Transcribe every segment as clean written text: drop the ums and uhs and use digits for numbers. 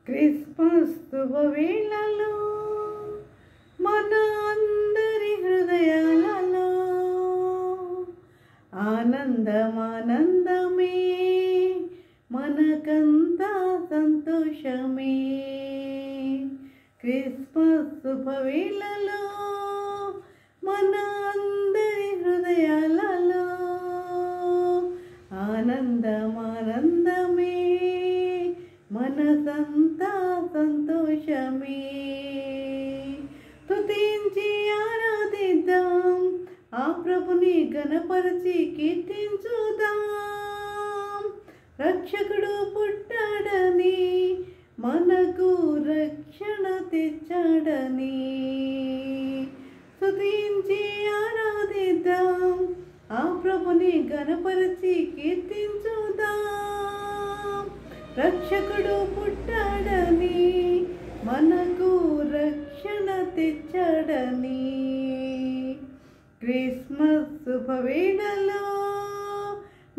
Christmas శుభవేళలో మన అందరి హృదయాలలో ఆనందమే, మనకంతా సంతోషమే. క్రిస్మస్ శుభవేళలో మన అందరి హృదయాలలో ఆనందమే, మనసంతా సంతోషమే. స్తుతించి ఆరాధిద్దాం, ఆ ప్రభుని గణపరచి కీర్తించుదాం. రక్షకుడు పుట్టాడని, మనకు రక్షణ తెచ్చాడని. స్తుతించి ఆరాధిద్దాం, ఆ ప్రభుని గణపరచి కీర్తించుదాం. రక్షకుడు పుట్టాడని, మనకు రక్షణ తెచ్చాడని. క్రిస్మస్ శుభవేళలో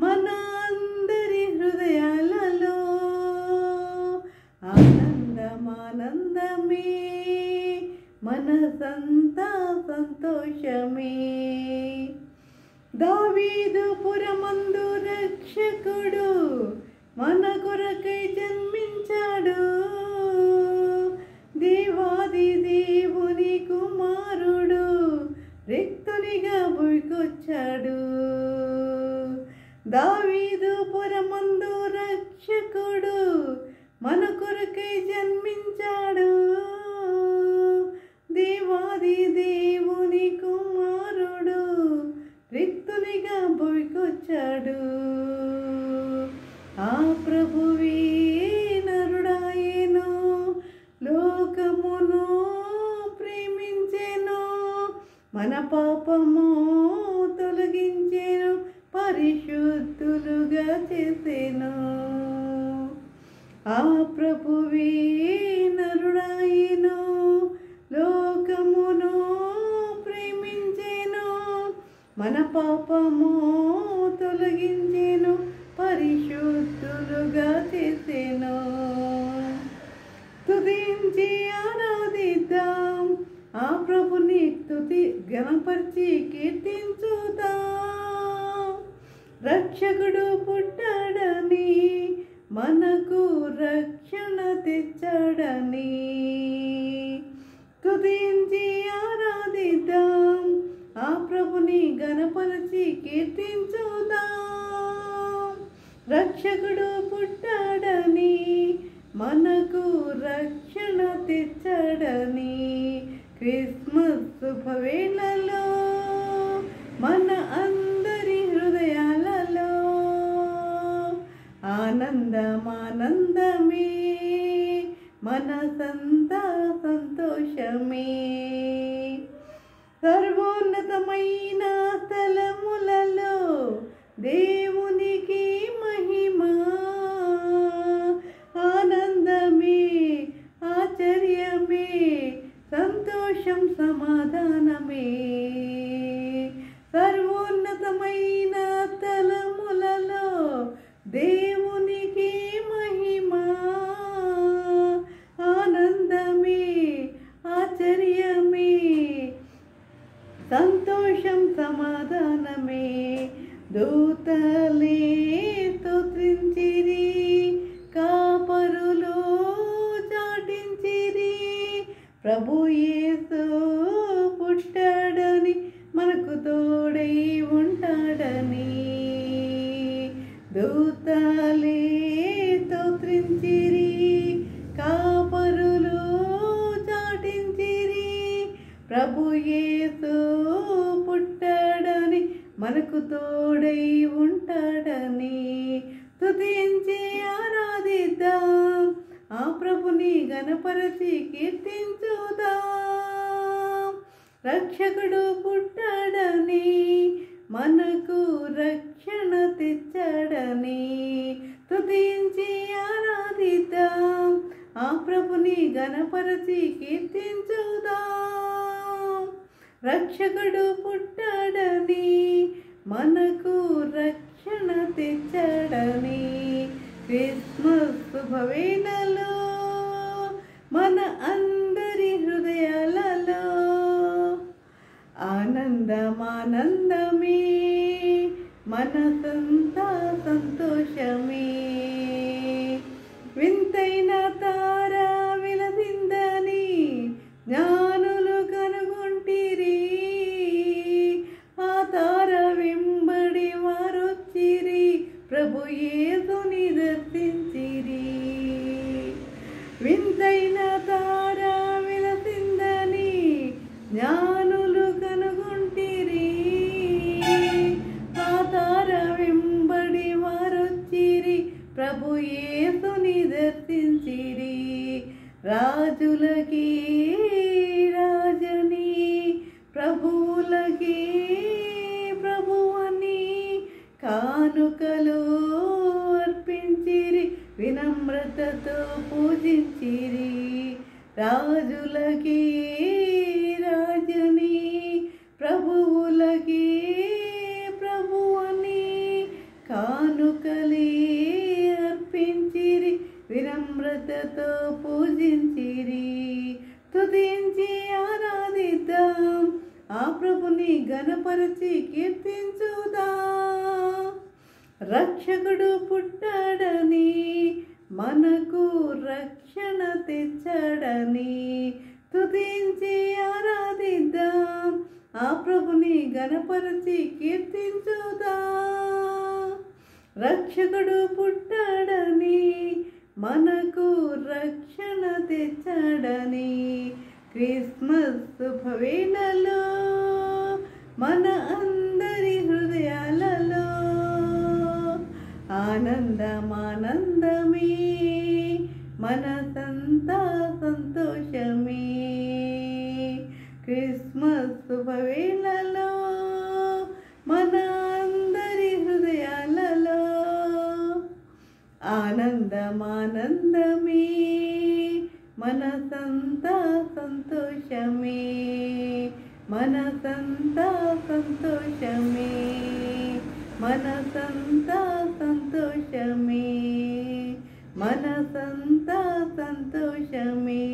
మన అందరి హృదయాలలో ఆనందమే, మనసంతా సంతోషమే. దావీదు పురమందు రక్షకుడు మన కొరకై జన్మించాడు. దేవాది దేవుని కుమారుడు రిక్తునిగా భూమికొచ్చాడు. దావీదు పురమందు రక్షకుడు మన కొరకై జన్మించాడు. దేవాది దేవుని కుమారుడు రిక్తునిగా భూమికొచ్చాడు. ఆ ప్రభువే నరుడాయేను, లోకమును ప్రేమించెను, మన పాపము తొలగించెను, పరిశుద్ధులుగా చేసెను. ఆ ప్రభువే నరుడాయేను, లోకమును ప్రేమించెను, మన పాపము తొలగించెను, పరిశుద్ధులుగా చేసెను. స్తుతించి ఆరాధిద్దాం, ఆ ప్రభుని గణపరిచి కీర్తించుదాం. రక్షకుడు పుట్టాడని, మనకు రక్షణ తెచ్చాడని. స్తుతించి ఆరాధిద్దాం, ఆ ప్రభుని గణపరిచి కీర్తించుదాం. రక్షకుడు పుట్టాడని, మనకు రక్షణ తెచ్చాడని. క్రిస్మస్ శుభవేళలో మన అందరి హృదయాలలో ఆనందమే, మనసంతా సంతోషమే. సర్వోన్నతమైన స్థలములలో దేవునికి మహిమా, ఆనందమే, ఆశ్చర్యమే, సంతోషం, సమాధానమే. సర్వోన్నతమైన స్థలములలో దేవునికి మహిమా, ఆనందమే, ఆశ్చర్యమే, సంతోషం, సమాధానమే. దూతలే స్తుతించిరి, కాపరులు చాటించిరి, ప్రభు యేసు పుట్టాడని, మనకు తోడై ఉంటాడని. దూతలే స్తుతించిరి, కాపరులు చాటించిరి, ప్రభు యేసు పుట్టాడని, మనకు తోడై ఉంటాడని. స్తుతించి ఆరాధిద్దాం, ఆ ప్రభుని గణపరచి కీర్తించుదాం. రక్షకుడు పుట్టాడని, మనకు రక్షణ తెచ్చాడని. స్తుతించి ఆరాధిద్దాం, ఆ ప్రభుని గణపరచి కీర్తించుదాం. రక్షకుడు పుట్టాడని, మనకు రక్షణ తెచ్చాడని. క్రిస్మస్ శుభవేళలో మన అందరి హృదయాలలో ఆనందమానందమే, మనసంతా సంతోషమే. వింతైన తార విలసిందని జ్ఞానులు కనుగొంటిరి, ఆ తార వెంబడి వారొచ్చిరి, ప్రభు యేసుని దర్శించిరి. వింతైన తార విలసిందని జ్ఞానులు కనుగొంటిరి, ఆ తార వెంబడి వారొచ్చిరి, ప్రభు యేసుని దర్శించిరి. రాజులకి రాజని, ప్రభువులకి ప్రభువని కానుకలు అర్పించిరి, వినమ్రతతో పూజించిరి. రాజులకి రాజని, ప్రభువులకి ప్రభువని కానుకలే అర్పించిరి, వినమ్రతతో పూజించిరి. స్తుతించి ఆరాధిద్దాం, ఆ ప్రభుని ఘనపరచి కీర్తించుదాం. రక్షకుడు పుట్టాడని, మనకు రక్షణ తెచ్చాడని స్తుతించి ఆరాధిద్దాం, ఆ ప్రభుని ఘనపరచి కీర్తించుదాం. రక్షకుడు పుట్టాడని, మనకు రక్షణ తెచ్చాడని క్రిస్మస్ శుభవేళలో మన అందరి హృదయాలలో ఆనందమానందమే, మనసంతా సంతోషమే. క్రిస్మస్ శుభవేళలో మన అందరి హృదయాలలో ఆనందమానందమే, మనసంతా సంతోషమే, మనసంతా సంతోషమే, మనసంతా సంతోషమే, మనసంతా సంతోషమే.